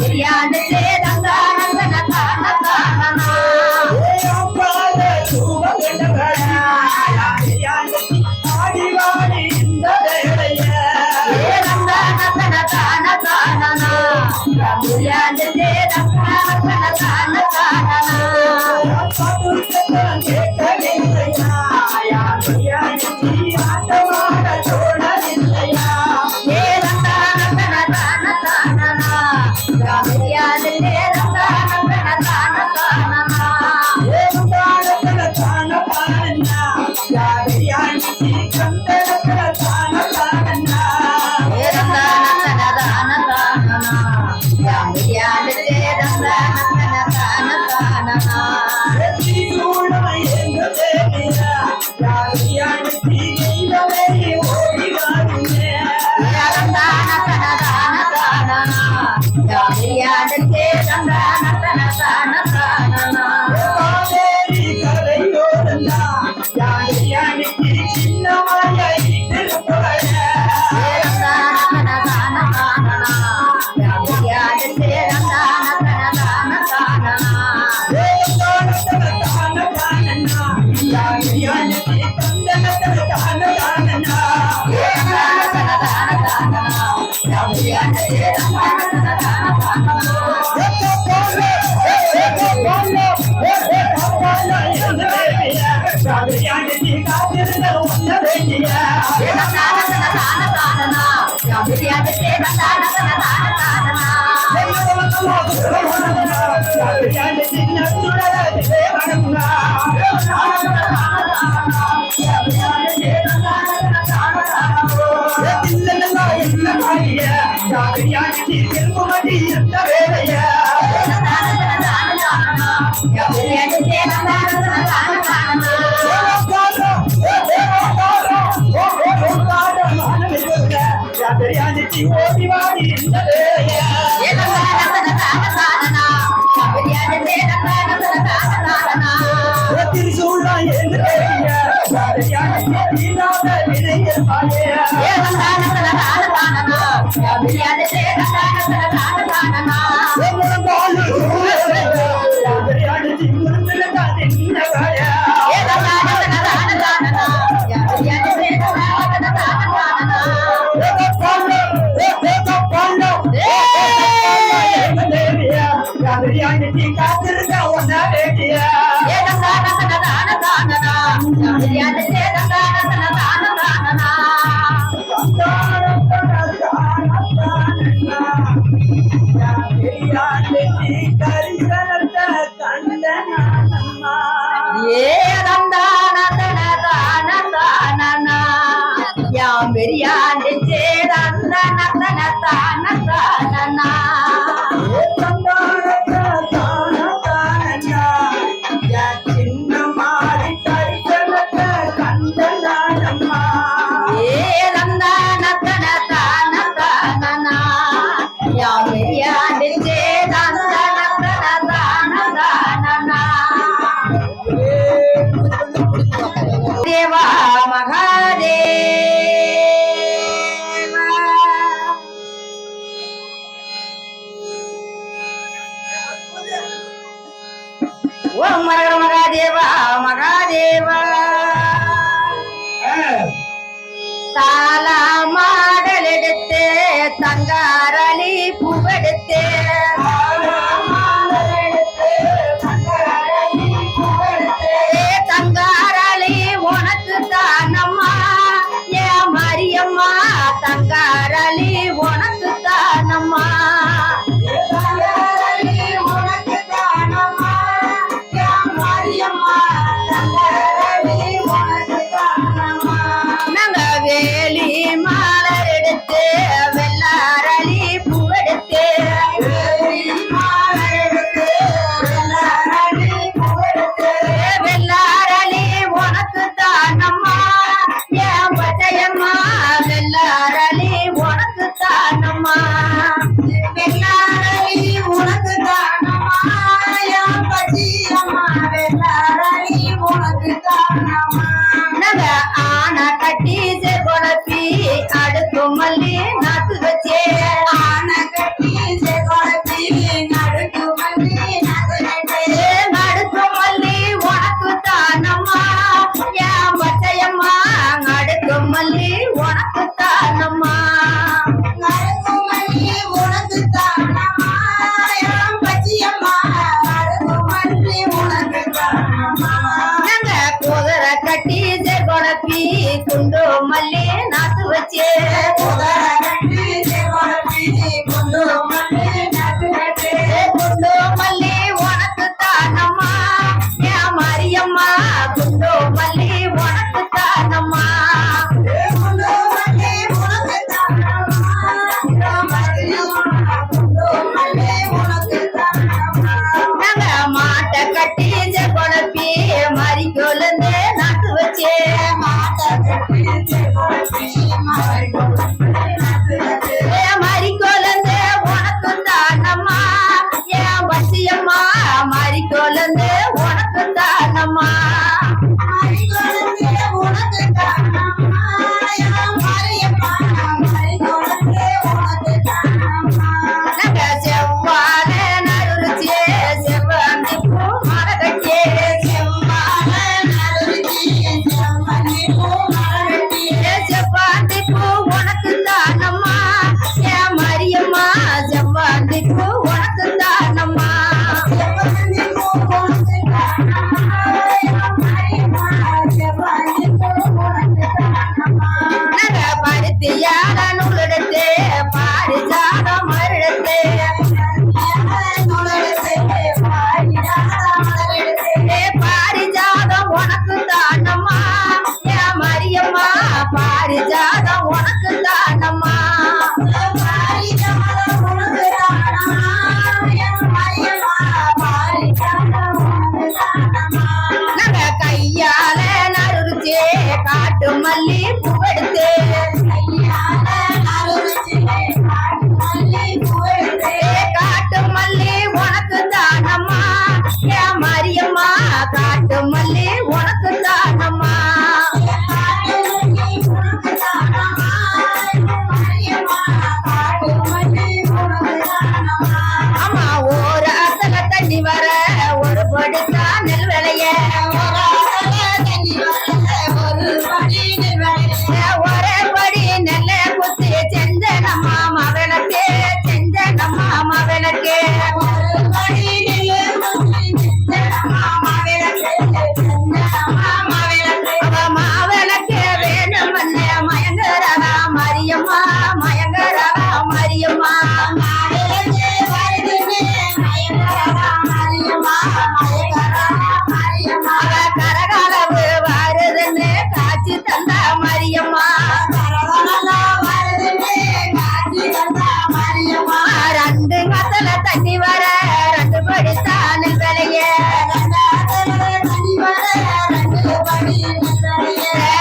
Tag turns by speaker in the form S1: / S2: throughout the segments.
S1: biryani மாட்ட கட்டி குழப்பி மறிக்கொழுந்து நாட்டு வச்சே மாட்ட மறிக்கொலந்து உனக்கு தானம்மா என் வசியம்மா மறிக்கொலந்து உனக்கு தானம்மா உனக்கு தானம்மா என் மரியம்மா மறிக்கொலந்து உனக்கு தானம்மா நக செவ்வாழ நருச்சி செவ்வந்தி பூ மரகட்டே செவ்வாழ நருச்சி செவ்வந்தி பூ மரகட்டே செவ்வாந்தி பூ உனக்கு தானம்மா என் மரியம்மா செவ்வாந்தி பூ உனக்கு தானம்மா செவ்வந்தி பூ உனக்கு தானம்மா என் மரியம்மா செவ்வாந்தி பூ உனக்கு தானம்மா நக பருத்தியால நூலெடுத்து பாரிஜாதம் மருடத்து பாரிஜாதம் உனக்கு தானம்மா என் மரியம்மா பாரிஜாதம் உனக்கு தானம்மா பாரிஜாதம் உனக்கு தானம்மா என் மரியம்மா பாரிஜாதம் உனக்கு தானம்மா நக கையால நருச்சி காட்டு மல்லி பூவெடுத்து கையால நருச்சி காட்டு மல்லி பூவெடுத்து காட்டு மல்லி உனக்கு தானம்மா என் மரியம்மா காட்டு மல்லி உனக்கு தானம்மா அம்மா ஒரு அசல தண்ணி வர ஒரு படுத்தா நெல் விளைய ஒரே படி நெல்ல குத்தி செஞ்ச நம்ம மவனுக்கு செஞ்ச நம்ம மவனுக்கு மாவிளக்கு வேணும் மயங்கரா மரியம்மா மயங்கரா மரியம்மா கரகாலவு வருதுன்னு காட்சி தந்த மரியம்மா ரெண்டு கத்தல தண்ணி வர ரெண்டு படித்தான் விளைய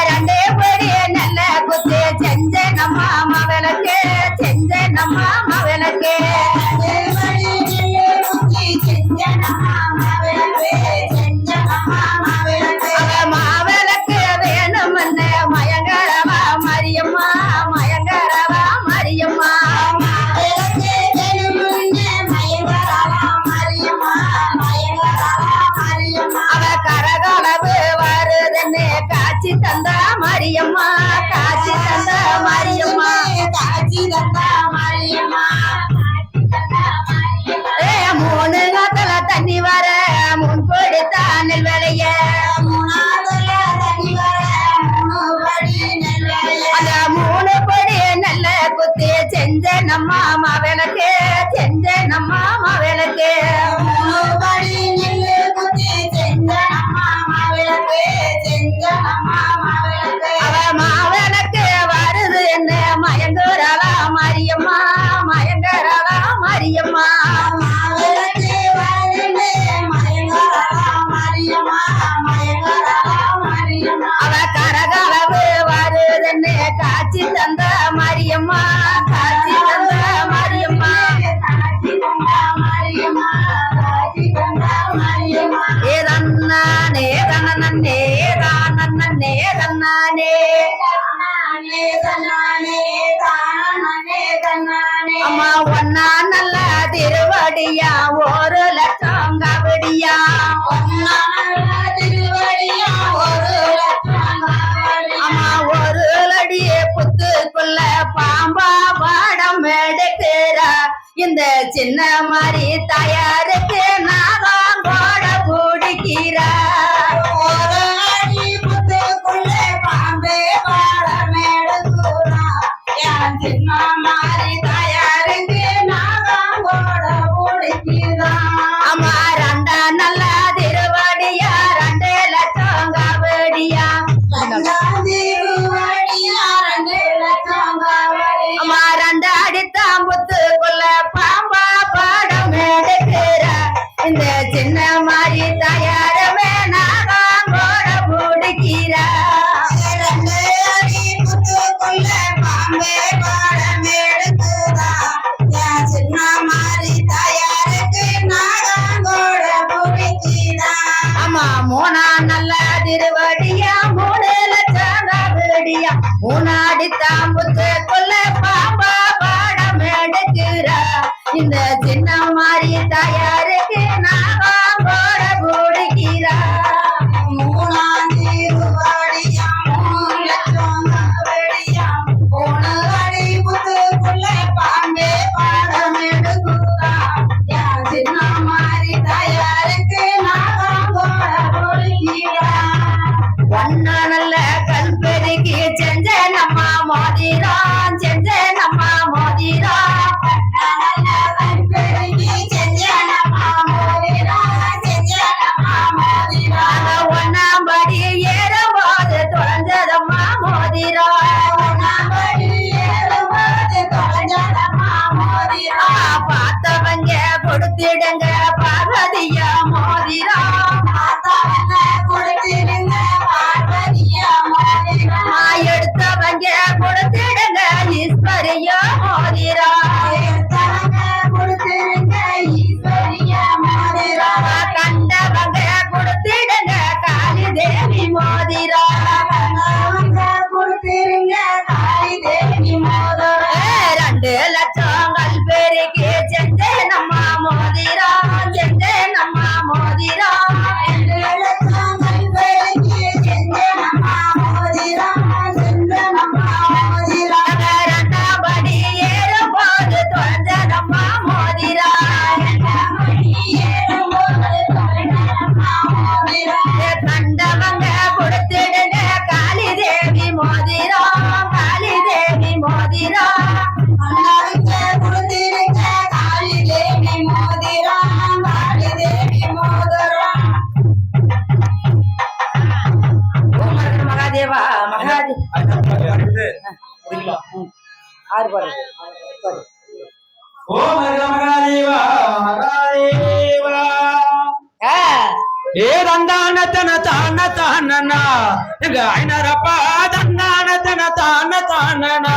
S1: ரெண்டே படி நல்ல குத்தி செஞ்ச நம்ம மவனுக்கு செஞ்ச நம்ம மவனுக்கு மாவிளக்கு வேணும் மயங்கரவா மரியம்மா மயங்கரவா மரியம்மா அவ கரகளவு வருதுன்னு காட்சி தந்த மரியம்மா காட்சி தந்த மரியம்மா காட்சி தந்த மரியம்மா மூணு காத்தல தண்ணி வர முன் கொடுத்தான் விளைய அந்த மூணு படி நல்ல குத்தி செஞ்ச நம்ம மவனுக்கு செஞ்ச நம்ம மவனுக்கு அவ மாவனுக்கு வருது என்ன மயங்குறாளா மரியம்மா மயங்கராளா மரியம்மா அவ கரகளவு வருதுன்னு காட்சி தந்த மரியம்மா காட்சி தந்த மரியம்மா ஏதன்னானே தன்னே தானே தன்னானே அம்மா ஒன்னா நல்ல திருவடியா ஒரு லட்சம் கபடியா அம்மா ஒரு லடியே புத்துக்குள்ள பாம்பா பாடம் எடுக்கிறா இந்த சின்ன மாதிரி தயாருக்கு நாதான் கோட பிடிக்கிறா சின்ன மாதிரி தயாருக்கு நாதான் கோட பிடிக்கிறா அம்மா ரெண்டா நல்ல திருவடியா 2 லட்சம் கபடியா அம்மா ரெண்டு அடித்தான் புத்துக்குள்ள பாம்பா பாடம் எடுக்கிறா இந்த சின்ன மாதிரி தயாரவே நாதான் கோட பிடிக்கிறா முன்னாடி தாம்புத்து கொல்ல பாம்பா பாடம் எடுக்கிறா இந்த சின்ன மாதிரி தாயாருக்கு நாகோட குடிக்கிறா ஒன்னா நல்ல கல்பெருக்கி செஞ்ச நம்ம மோதிரம் செஞ்ச நம்ம மோதிரம் ஒன்னாம் படி ஏறும்போது தொலைஞ்சதம்மா மோதிரம் பார்த்தவங்க கொடுத்திடுங்க பார்வதியா மோதிரம் எடுத்தவங்க கொடுத்திடுங்க ஈஸ்வரியா மோதிரம் கண்டவங்க கொடுத்திடுங்க காளி தேவி மோதிரம் 2 லட்சம் கல்பெருக்கி செஞ்ச நம்ம மோதிரம் செஞ்ச நம்ம மோதிரம் ரெண்டாம் படி ஏறும்போது தொலைஞ்சதம்மா மோதிரம் கண்டவங்க கொடுத்திடுங்க காளி தேவி மோதிரம் காளி தேவி மோதிரம் மகாதேவா ஆறு பாரு
S2: ஓம் மகாதேவா மகாதேவா ஏ தந்தானத்தன தான தானனா எங்க ஐனரப்பா தந்தானத்தன தான தானனா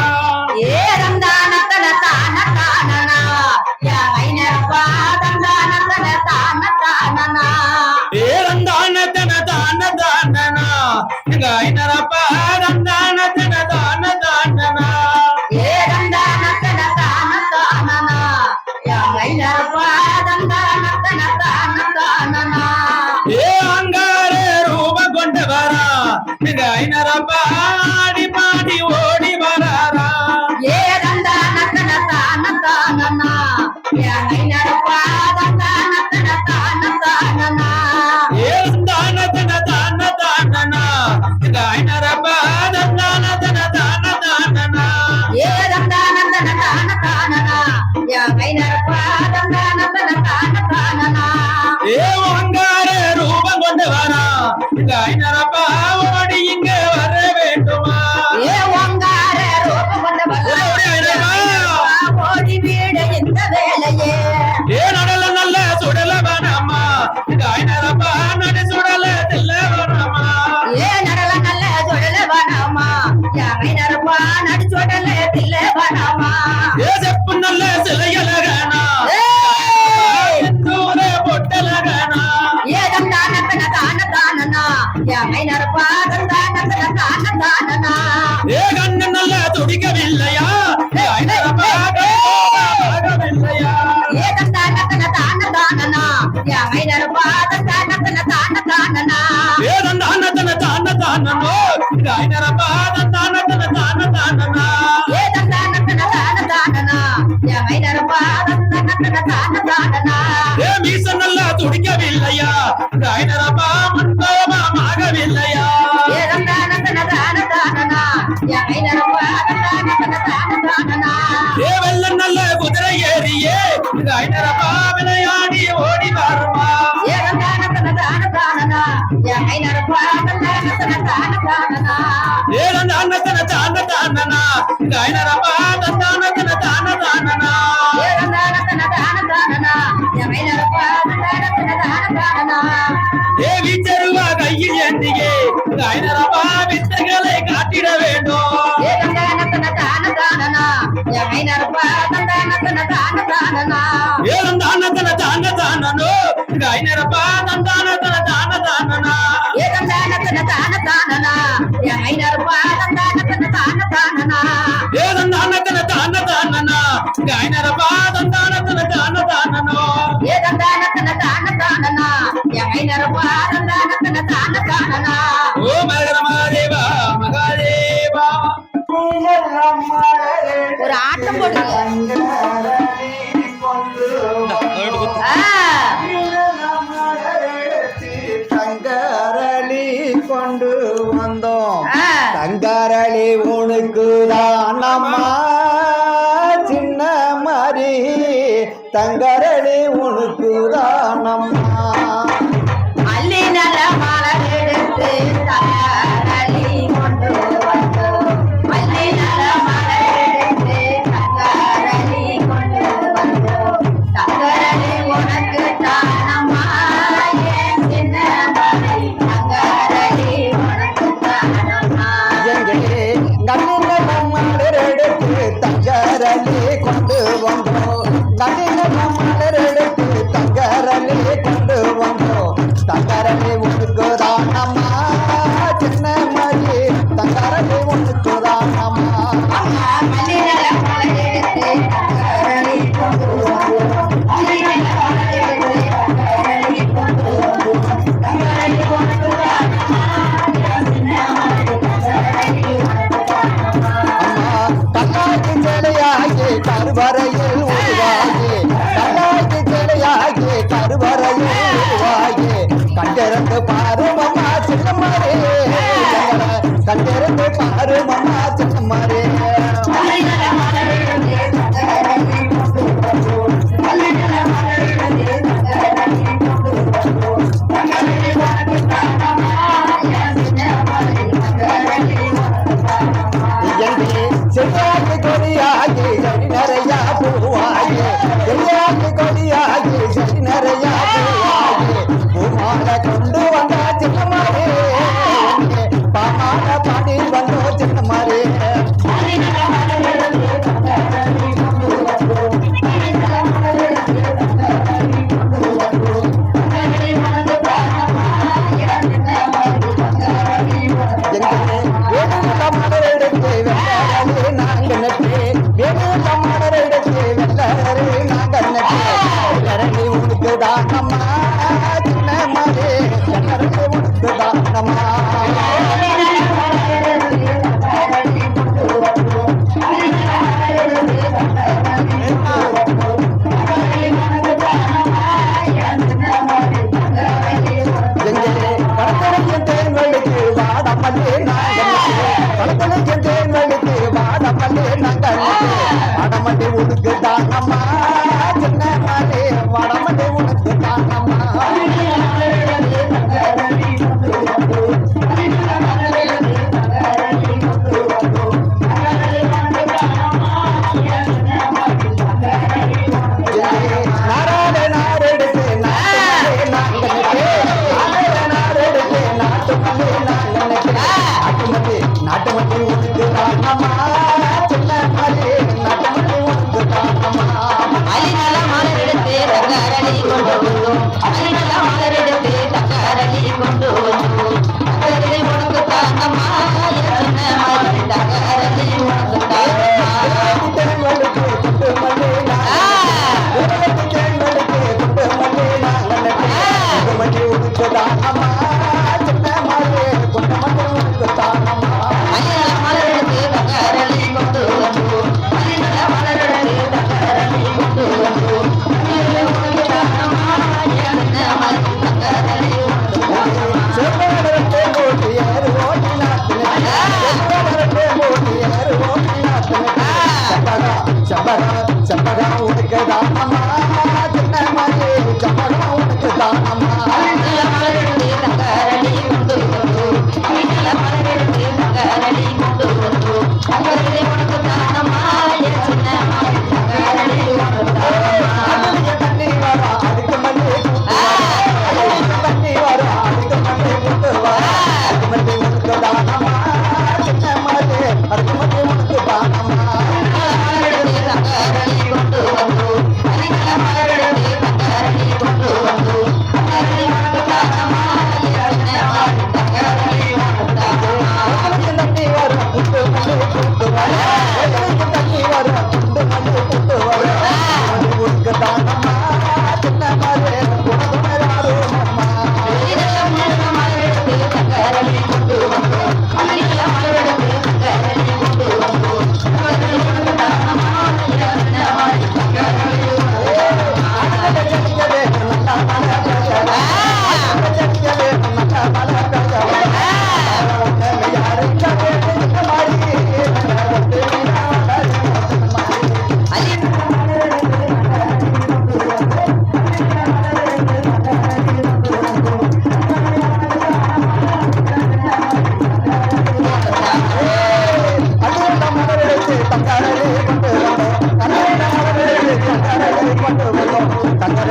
S1: ஏ தந்தானத்தன தான தானனா யா ஐனரப்பா தந்தானத்தன தான தானனா
S2: ஏ தந்தானத்தன தான தானனா எங்க ஐனரப்பா தந்தானத்தன தான தானனா
S1: ஏ தந்தானத்தன தான தானனா யா ஐனரப்பா தந்தானத்தன தான தானனா
S2: ஏ அங்கார ரூப கொண்டு வரா எங்க ஐனரப்பா ஆடி பாடி ஓடி வராரா
S1: ஏ தந்தானத்தன தான தானனா யா ஐனரப்பா தந்தானத்தன தான தானனா
S2: ஏ தந்தானத்தன தான தானனா எங்க ஐனரப்பா தந்தானத்தன தான தானனா
S1: ஏ தந்தானத்தன தான தானனா யா ஐனரப்பா தந்தானத்தன தான தானனா
S2: ஏ அங்கார ரூபம் கொண்டு வரா எங்க ஐனரப்பா ஓடி இங்க வர வேண்டுமா
S1: ஏ ஓங்கார ரூபம் கொண்ட ஓடி வீடு இந்த வேலையே
S2: ஏ நடல நல்ல சுடல வேணாமா எங்க ஐனரப்பா நடு சுடல தெல்ல வேணாமா
S1: ஏ நடல நல்ல சுடல வேணாமா யா ஐனரப்பா நடு சுடல தில்ல வேணாமா
S2: ஏ செப்பு நல்ல சிலையலகனா தூர பொட்டலகனா
S1: ஏ தந்தானத்தன தான தானனா யா ஐனரப்பா தந்தானத்தன தான தானனா
S2: ஏ கண்ணு நல்ல துடிக்கவில்லையா ஏ ஐனரப்பா இல்லையா
S1: ஏ தந்தானத்தன தான தானனா யா ஐனரப்பா தந்தானத்தன தான தானனா
S2: ஏ தந்தானத்தன தான தானனோ எங்க ஐனரப்பா தந்தானத்தன தான தானனா
S1: ஏ தந்தானத்தன தான தானனா யா ஐனரப்பா தந்தானத்தன தான தானனா
S2: ஏ மீச நல்லா துடிக்கவில்லையா எங்க ஐனரப்பா மண்டபமாகவில்லையா
S1: ஏ தந்தானத்தன தான தானனா யா ஐனரப்பா தந்தானத்தன தான தானனா
S2: ஏ வெள்ள நல்ல குதிரை ஏறியே எங்க ஐனரப்பா விளையாடி ஓடி வருமா
S1: ஏ தந்தானத்தன தான தானனா யா ஐனரப்பா தந்தானத்தன தான தானனா
S2: ஏ தந்தானத்தன தான தானனா எங்க ஐனரப்பா தந்தானத்தன தான தானனா
S1: ஏ தந்தானத்தன தான தானனா யா ஐனரப்பா தந்தானத்தன தான தானனா
S2: ஏ வீச்சருவா கையில் ஏந்தியே எங்க ஐனரப்பா வித்தைகளை காட்டிட வேண்டும்
S1: ஏ தந்தானத்தன தான தானனா யா ஐனரப்பா தந்தானத்தன தான தானனா
S2: ஏ தந்தானத்தன தான தானனோ எங்க ஐனரப்பா தந்தானத்தன தான தானனா
S1: ஏ தந்தானத்தன தான தானனா யா ஐனரப்பா தந்தானத்தன
S2: எங்க ஐநரப்பா தந்தானத்தன தான தானனோ
S1: ஏதந்தானத்தன தான தானனா என் ஐநரப்பா தந்தானத்தன தான தானனா
S2: ஓ மகர மகாதேவா மகாதேவா
S1: ஒரு ஆட்டம் போடுங்க
S3: தங்கரளி கொண்டு வந்தோம் தங்கரளி உனக்கு தானம்மா சின்ன மாதிரி தங்கரளி உனக்கு தானம்மா
S1: அள்ளி நல்ல மலர் எடுத்து தங்கரளி கொண்டு வந்தோம் அள்ளி நல்ல மலர் எடுத்து தங்கரளி கொண்டு வந்தோம் தங்கரளி உனக்கு தானம்மா என் சின்ன மலை தங்கரளி உனக்கு தானம்மா
S3: எங்களே நல்ல மலர் எடுத்து தங்கரளி கொண்டு வந்தோம் நல்ல மலர் எடுத்து தங்கரளி கொண்டு வந்தோம் தங்கரளி உனக்கு தானம்மா சின்ன மாதிரி தங்கரளி உனக்கு தானம்மா
S1: அள்ளி நல்ல மலர் எடுத்து தங்கரளி கொண்டு வந்தோம் அள்ளி நல்ல மலர் எடுத்து தங்கரளி கொண்டு வந்தோம் தங்கரளி உனக்கு தானம்மா என் சின்ன மலை தங்கரளி உனக்கு தானம்மா
S3: தன்னாக்கு சிலையாகி கருவறையில் உருவாகி தன்னாக்கு சிலையாகி கருவறையில் உருவாகி கண்டிருந்து பாரு மம்மா சின்னமாரே கண்டிருந்து பாரு மம்மா சின்னமாரே
S1: அள்ளி நல்ல மலர் எடுத்து தங்கரளி கொண்டு வந்தோம் அள்ளி நல்ல மலர் எடுத்து தங்கரளி கொண்டு வந்தோம் தங்கரளி உனக்கு தானம்மா என் சின்ன மலை தங்கரளி உனக்கு தானம்மா
S3: எங்கே செடியாகி கொடியாகி செடி நிறையா பூவாகி செடியாகி கொடியாகி செடி நிறையா பூவாகி பூமால கொண்டு வந்த சின்னமாரே பாமால பாடி வந்தோ சின்னமாரே
S1: அள்ளி நல்ல மலர் எடுத்து தங்கரளி கொண்டு வந்தோம் அள்ளி நல்ல மலர் எடுத்து தங்கரளி கொண்டு வந்தோம் தங்கரளி உனக்கு தானம்மா என் சின்ன மலை தங்கரளி உனக்கு
S3: எங்கே வேணுல மலர் எடுத்து வெள்ளரே நாங்க நட்டு வேணுல மலர் எடுத்து வெள்ளரே நாங்க நட்டு வெள்ளரே உனக்கு தானம்மா சின்னமாரே வெள்ளரே உனக்கு தானம்மா எங்கே படத்தலையும் தேன்வெளிக்கு வாடமல்லே நாங்கள் படத்தலையும் தேன்வெளிக்கு வாடமல்லே நாங்கள் வாடமல்லே உனக்கு தானம்மா சின்ன மாலே வாடமல்லே உனக்கு தானம்மா நாராட நாரெடுத்து நாட்டு நாரெடுத்து நாட்டு நாட்டு உனக்கு தானம்மா சின்ன மாலே நாட்டு உனக்கு தானம்மா
S1: அள்ளி நல்ல மலர் எடுத்து தங்கரளி கொண்டு வந்தோம் அள்ளி நல்ல மலர் எடுத்து தங்கரளி கொண்டு வந்தோம் தங்கரளி உனக்கு தானம்மா என் சின்ன மலை தங்கரளி உனக்கு தானம்மா
S3: தேன்வெளிக்கு கொண்டு மல்லே நாங்கள் தேன்வெளிக்கு கொண்டு மல்லே நாங்கள் மல்லி உனக்கு தானம்மா சின்ன மாலே கொண்டு மல்லி உனக்கு தானம்மா
S1: அள்ளி நல்ல மலர் எடுத்து தங்கரளி கொண்டு வந்தோம் அள்ளி நல்ல மலர் எடுத்து தங்கரளி கொண்டு வந்தோம் தங்கரளி உனக்கு தானம்மா என் சின்ன மலை தங்கரளி உனக்கு தானம்மா
S3: செவ்வரத்தை போட்டு ஏறு ஓட்டி நாட்டினே செவ்வரத்தை போட்டு ஏறு ஓட்டி நாட்டினே செம்பகா உனக்கு தானம்மா சின்ன மாலே செம்பகா உனக்கு தானம்மா
S1: நல்ல மலர் எடுத்து தங்கரளி கொண்டு வந்தோம் அள்ளி நல்ல மலர் எடுத்து தங்கரளி கொண்டு வந்தோம் தங்கரளி உனக்கு தானம்மா என் சின்ன மலை தங்கரளி உனக்கு தானம்மா
S3: அதுக்கு தண்ணி வர அதுக்கு மல்லி தண்ணி வர அதுக்கு மல்லி கொண்டு வர அதுக்கு மல்லி உனக்கு தானம்மா சின்ன மாலே அதுக்கு மல்லி உனக்கு தானம்மா
S1: நல்ல மலர் எடுத்து தங்கரளி கொண்டு வந்தோம் அள்ளி நல்ல மலர் எடுத்து தங்கரளி கொண்டு வந்தோம் தங்கரளி உனக்கு தானம்மா என் சின்ன மலை தங்கரளி உனக்கு தானம்மா
S3: அதுக்கு தண்ணி வர அதுக்கு மல்லி கொண்டு வர அதுக்கு தண்ணி வர அதுக்கு மல்லி கொண்டு வர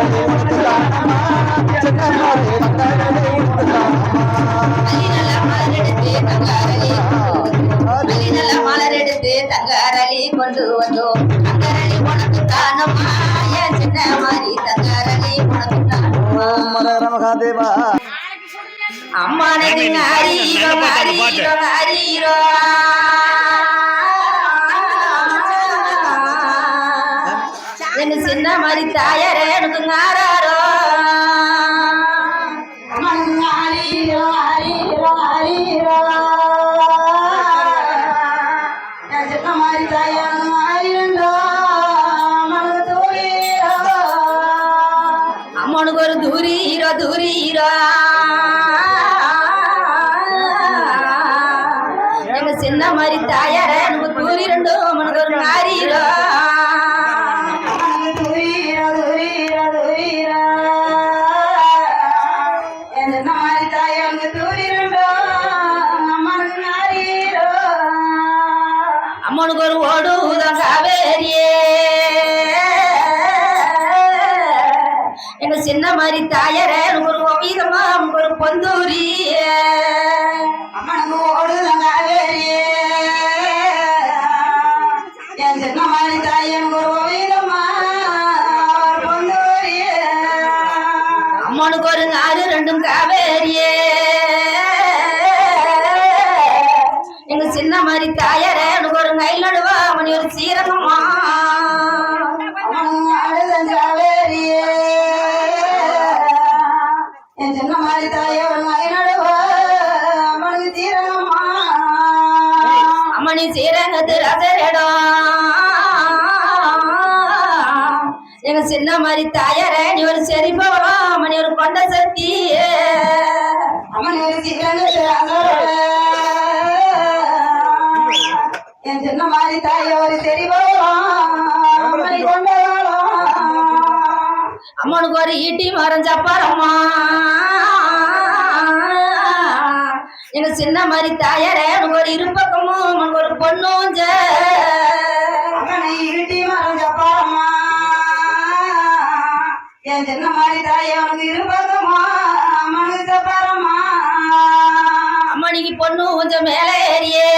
S3: தங்கரளி உனக்கு தானம்மா சின்ன மாறே தங்கரளி உனக்கு தானம்மா
S1: நல்ல மலர் எடுத்து தங்கரளி கொண்டு வந்தோம் தங்கரளி உனக்கு தானம்மா என் சின்ன மாதிரி தங்கரளி உனக்கு தானம்மா
S3: மரகர மகாதேவா
S1: அம்மானது ஹரீரோ ஹரீரோ ஹரீரோ எங்க சின்ன மாதிரி தாயாரே எனக்கு நாராரோ ஹரீரோ ஹரீரோ ஹரீரோ சின்ன மாதிரி தாயாரு ஆயிரண்டோ அம்மனுக்கு ஒரு தூரீரோ தூரீரோ எங்க சின்ன மாதிரி தாயார எனக்கு தூரி ரெண்டோ அம்மனுக்கு ஒரு நாரீரோ தூரீரோ தூரீரோ தூரீரோ என் சின்ன மாதிரி தாயாருக்கு தூரி ரெண்டோ அம்மனுக்கு நாரீரோ அம்மனுக்கு ஒரு ஓடுதான் காவேரியே எங்க சின்ன மாதிரி தாயார எனக்கு ஒரு ஒவீதமா நமக்கு ஒரு பொந்தூரி அம்மனுக்கு ஓடுதான் காவேரியே என் சின்ன மாதிரி தாயனுக்கு ஒரு ஒவீதமா பொந்தூரி அம்மனுக்கு ஒரு நாறு ரெண்டும் காவேரியே எங்க சின்ன மாதிரி தாயார எனக்கு ஒரு நைல் நடுவா மணி ஒரு சீரகமா காவேரியே என் சின்ன மாதிரி தாயோ நைல் நடுவா அம்மனுக்கு சீரகமா அம்மனி சீரகத்து ரசரடம் எங்க சின்ன மாதிரி தாயார நீ ஒரு சரி போகலாம் மணி ஒரு கொண்ட சக்தி அம்மனி ஒரு சீரகத்து என் சின்ன மாதிரி தாயோ ஒரு சரி போகலாம் மணி கொண்டதாலாம் அம்மனுக்கு ஒரு ஈட்டி மரம் சப்பாரம்மா எங்க சின்ன மாதிரி தாயார எனக்கு ஒரு இருபக்கமும் உனக்கு ஒரு பொண்ணும் ஈட்டி மரம் சப்பாரம்மா என் சின்ன மாதிரி தாய உனக்கு இருபக்கமா அம்மனுக்கு சப்பாரம்மா அம்மனிக்கு பொண்ணு கொஞ்சம் மேலே ஏறியே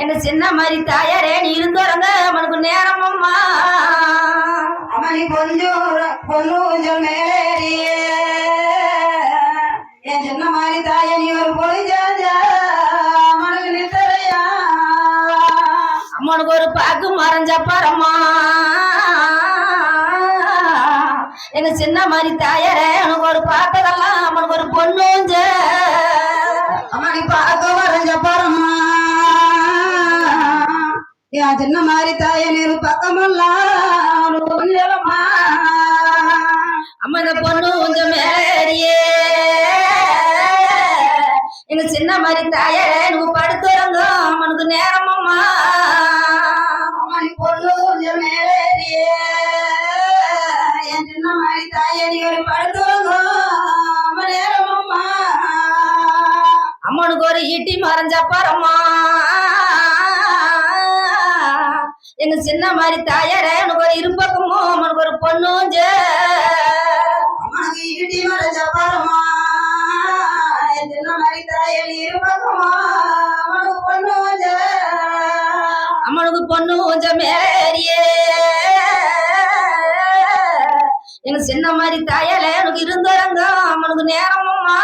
S1: எங்க சின்ன மாதிரி தாயாரே நீ இருந்தோரங்க அவனுக்கு நேரமம்மா அம்மனி பொண்ணு கொஞ்சம் மேலேறியே என் சின்ன மாதிரி தாய நீ ஒரு பொழிஞ்சாஞ்சா அம்மனுக்கு நித்தரையா அம்மனுக்கு ஒரு பாக்கு மறைஞ்சப்பாரம்மா எங்க சின்ன மாதிரி தாயாரே எனக்கு ஒரு பார்த்ததெல்லாம் அவனுக்கு ஒரு பொண்ணுஞ்ச அம்மனி பாக்கு மறைஞ்சப்பாரம்மா என் சின்ன மாதிரி தாய நீரு பக்கமெல்லாம் கொஞ்சமா அம்மா இந்த பொண்ணு கொஞ்சம் மேலேறியே எங்க சின்ன மாதிரி தாய எனக்கு படுத்துறங்க அம்மனுக்கு நேரமம்மா அம்மனி பொண்ணு கொஞ்சம் மேலேறியே என் சின்ன மாதிரி தாய நீ ஒரு படுத்துறங்க அம்ம நேரமம்மா அம்மனுக்கு ஒரு ஈட்டி மறைஞ்சப்பாரம்மா எங்க சின்ன மாதிரி தாயார எனக்கு ஒரு இருபக்கமோ அவனுக்கு ஒரு பொண்ணும் அம்மனுக்கு ஈட்டி மறைஞ்சப்பாரம்மா என் சின்ன மாதிரி தாய நீ இருபக்கமா அவனுக்கு பொண்ணு அம்மனுக்கு பொண்ணு கொஞ்சம் மேலேறியே எங்க சின்ன மாதிரி தாயால எனக்கு இருந்தோரங்க அம்மனுக்கு நேரமம்மா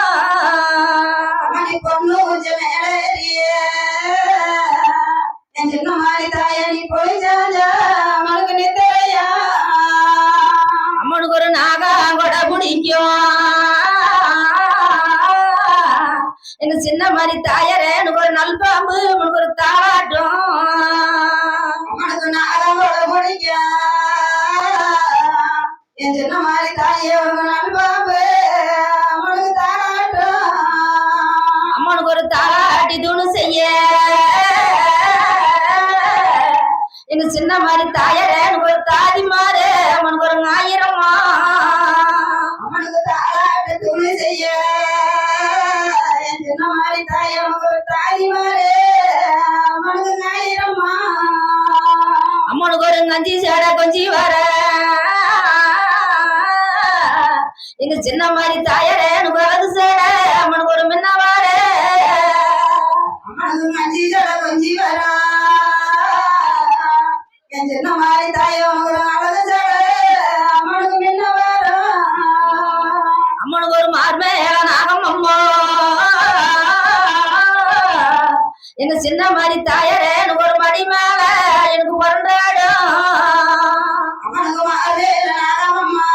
S1: அம்மனி பொண்ணு கொஞ்சம் மேலேறியே என் சின்ன மாதிரி தாய நீ போய் அம்மனுக்கு நித்தரையா அம்மனுக்கு ஒரு நாகாங்கொட பிடிக்கும் எங்க சின்ன மாதிரி தாயார எனக்கு ஒரு நல்பாம்பு உனக்கு ஒரு தாளாட்டும் அம்மனுக்கு நாகாங்கொட பிடிக்கும் என் சின்ன மாதிரி தாயே உனக்கு நல்பாம்பு அம்மனுக்கு தாளாட்டும் அம்மனுக்கு ஒரு தாளாட்டி துணு செய்ய எங்க சின்ன மாதிரி தாயார எனக்கு ஒரு தாதி மாறு அவனுக்கு ஒரு ஞாயிரம்மா அவனுக்கு தாளாட்டு துணி செய்ய என் சின்ன மாதிரி தாய அவனுக்கு ஒரு தாதி மாறு அவனுக்கு ஞாயிரம்மா அம்மனுக்கு ஒரு நஞ்சி சேட கொஞ்சம் கொஞ்சி வர எங்க சின்ன மாதிரி தாயரே வலது சேர அம்மனுக்கு ஒரு முன்ன வார
S4: அம்மனுக்கு மஞ்சி ஜட கொஞ்சி வரா என் சின்ன மாதிரி தாயோ அழகு ஜட அம்மனுக்கு முன்ன வரா
S1: அம்மனுக்கு ஒரு மார்மேல நாகம் அம்மா எங்க சின்ன மாதிரி தாயரே ஒரு மடி மேல எனக்கு பிறந்தாடும்
S4: அம்மனுக்கு மாவேல நாகம்மா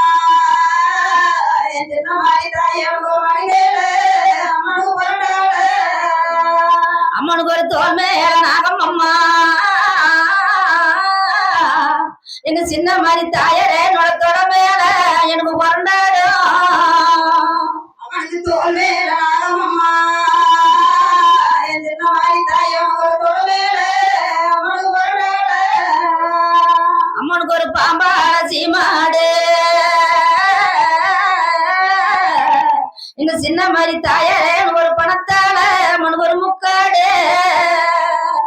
S4: என் சின்ன மாதிரி தாயோ மடிவேல அம்மனுக்கு பிறந்தாட
S1: அம்மனுக்கு ஒரு தோல் மேல நாகம் அம்மா எங்க சின்ன மாதிரி தாயரே நுழத்தோட மேல எனக்கு பிறந்தாடும்
S4: அம்மனுக்கு தோல் மேல நாகம்மா என் சின்ன மாதிரி தாயோ தோல்வேல அம்மனுக்கு பிறந்தாட
S1: அம்மனுக்கு ஒரு பாம்பால சீமாடு எங்க சின்ன மாதிரி தாயரே ஒரு பணத்தால அம்மனுக்கு ஒரு முக்காடு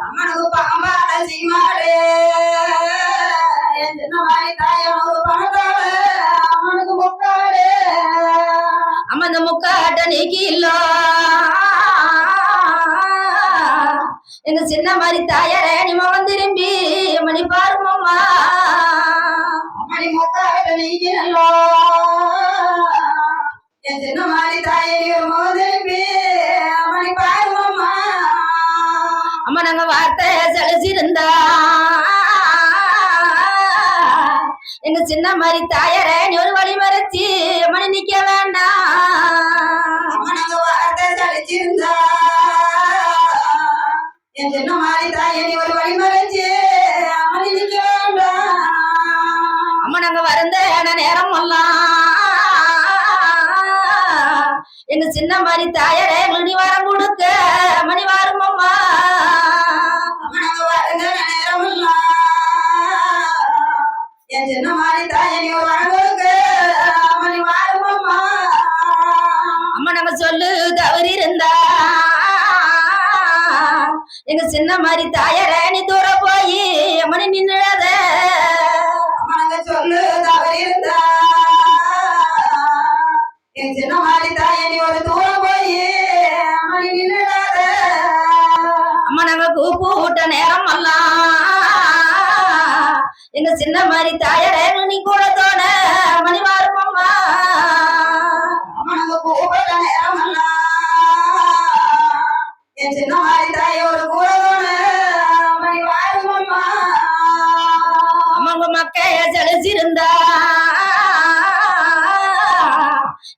S4: அம்மனுக்கு பாம்பால சீமாடு என் சின்ன மாதிரி தாயோ பணத்தால அம்மனுக்கு முக்காடு
S1: அம்ம இந்த முக்காட்ட நீக்கி இல்லோ எங்க சின்ன மாதிரி தாயரே நீ மகன் திரும்பி மணி பாருமம்மா
S4: அம்மனி முக்காடு நீங்களோ என் சின்ன மாதிரி தாயை மோதிருப்பி அம்மனி பாருமம்மா
S1: அம்மா நாங்க வார்த்தை செலுத்திருந்தா எங்க சின்ன மாதிரி தாயரே நீ ஒரு வழி மறைச்சி மணி நிக்க வேண்டாம்
S4: அம்மனங்க வார்த்தை சலிச்சிருந்தா என் சின்ன மாதிரி தாயை நீ ஒரு வழி மறைச்சு அம்மனி நிக்க வேண்டாம்
S1: அம்மா நாங்க வருந்த நேரம் எல்லாம் எங்க சின்ன மாதிரி தாயரே மணி வாரம் கொடுக்க மணி வாரும் அம்மா
S4: அம்மனங்க வருந்த நேரமில்லா என் சின்ன மாதிரி தாயை நீ ஒரு வழங்குக்கு அம்மனி வாருமம்மா
S1: அம்மா நாங்க சொல்லு தவறி இருந்தா எங்க சின்ன மாதிரி தாயரே நீ தூர போய் மணி நின்னுடாத
S4: அம்மனங்க சொல்லு தவறி இருந்தா என் சின்ன மாதிரி தாயை நீ ஒரு தூரம் போய் அம்மனி நின்னுடாத
S1: அம்மா நாங்க கூப்பிட்ட நேரம் எல்லாம் எங்க சின்ன மாதிரி தாயரே நீ கூட தோண மணி வாரும் அம்மா
S4: அம்மனங்க கூப்பிட்ட நேரமல்லா என் சின்ன மாதிரி தாயை ஒரு கூடதோன அம்மனி வாருமம்மா
S1: அம்மாங்க மக்கைய செலுத்திருந்தா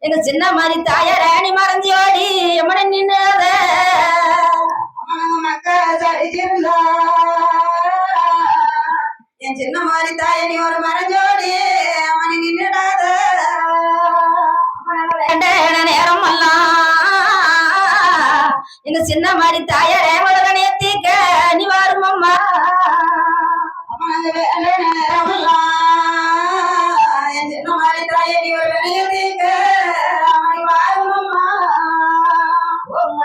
S1: எங்க சின்ன மாதிரி தாயரே நீ மறைஞ்சி ஓடி மணி நின்னுடாத
S4: அம்மனங்க மக்கா சரிச்சிருந்தா என் சின்ன மாதிரி தாயை நீ ஒரு மரஞ்சோடி அம்மனி நின்னுடாத
S1: வேண்ட நேரம் எல்லாம் எங்க சின்ன மாதிரி தாயரே உலகனே தீக்க நீ வாரும் அம்மா
S4: அம்மனங்க வேலை நேரமெல்லாம் என் சின்ன மாதிரி தாயை நீ ஒரு வெளியதீங்க அம்மனி வாருமம்மா
S1: ஓம்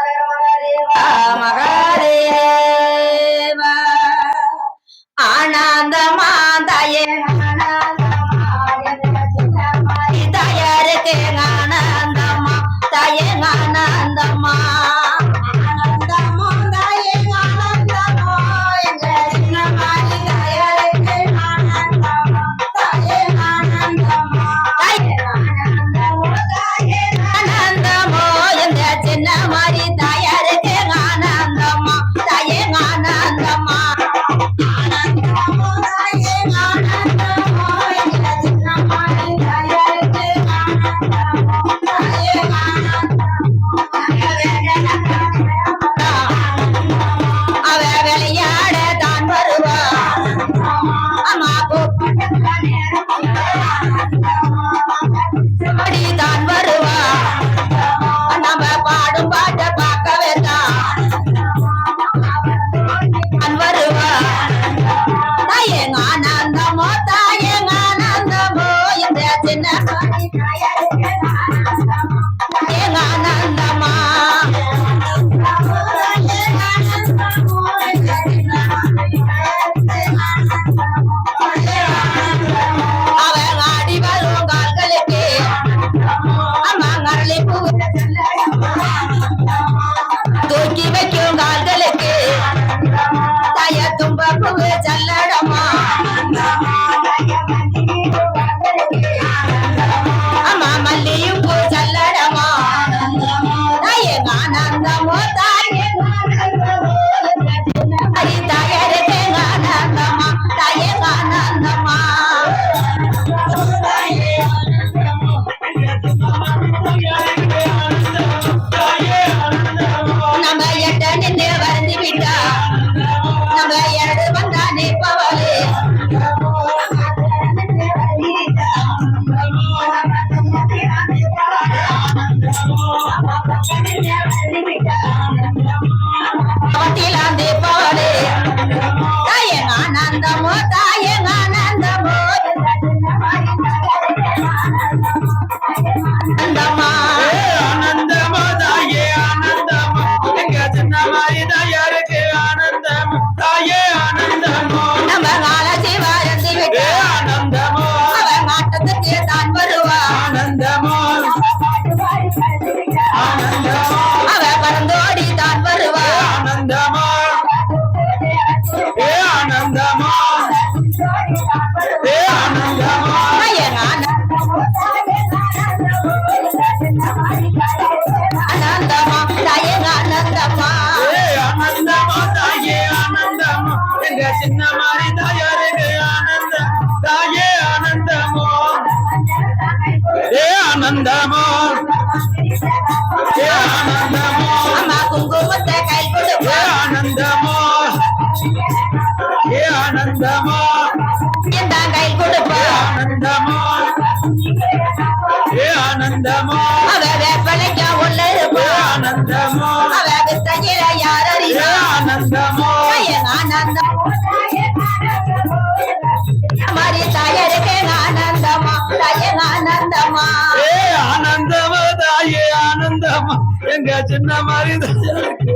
S1: மகாதேவா ஆனந்தமா தாயே தாயாருக்கு ஆனந்தமா தாயே ஆனந்தமா
S4: ஆனந்தமோ தாயே ஆனந்தமோ எங்க சின்ன மாதிரி தாயாருக்கு ஆனந்தமோ தாயே ஆனந்தமோ
S1: தாயே ஆனந்தமா நின்று வரைஞ்சு விட்டா நம்ம இரடு வந்தானே பவளே அவத்திலாந்தே பவளே தாயங்க ஆனந்தமோ தாயங்க ஆனந்தமோ ஆனந்தமா
S2: ஆனந்தமா தாயே ஆனந்தமா எங்க சின்ன மாதிரி தாயாருக்கு ஆனந்தம் தாயே ஆனந்தமோ
S1: நம்ம காலசி வரைஞ்சு விட்டா
S2: ஆனந்தமோ
S1: அவன் மாட்டத்துக்கு தான் வருவா
S2: ஆனந்தமோ ஆனந்தமோ
S1: அவ பறந்தோடி தான் வருவா
S2: ஆனந்தமோ ஆனந்தமோ ஆனந்தமோ
S1: ஆனந்தமா தாயங்க ஆனந்தமா
S2: ஆனந்தமா தாயே ஆனந்தமோ எங்க சின்ன மாதிரி தாயாருக்கு ஆனந்தம் தாயே ஆனந்தமோ ஆனந்தமோ ஆனந்தமோ
S1: அம்மா குங்குமத்தை கை கொடுப்பா
S2: ஆனந்தமோ ஆனந்தமோ
S1: இந்த கை கொடுப்பா
S2: ஆனந்தமோ ஆனந்தமோ
S1: அவ வேப்பலைக்க உள்ள இருப்பா
S2: ஆனந்தமோ
S1: அவ வித்தகிற யார் அறிவா
S2: ஆனந்தமோ
S1: தாயங்க ஆனந்தம் மாதிரி தாயருக்கு ஆனந்தமா தாயங்க ஆனந்தமா
S2: ஆனந்தமோ தாயே ஆனந்தமா எங்க சின்ன மாதிரி தாயாருக்கு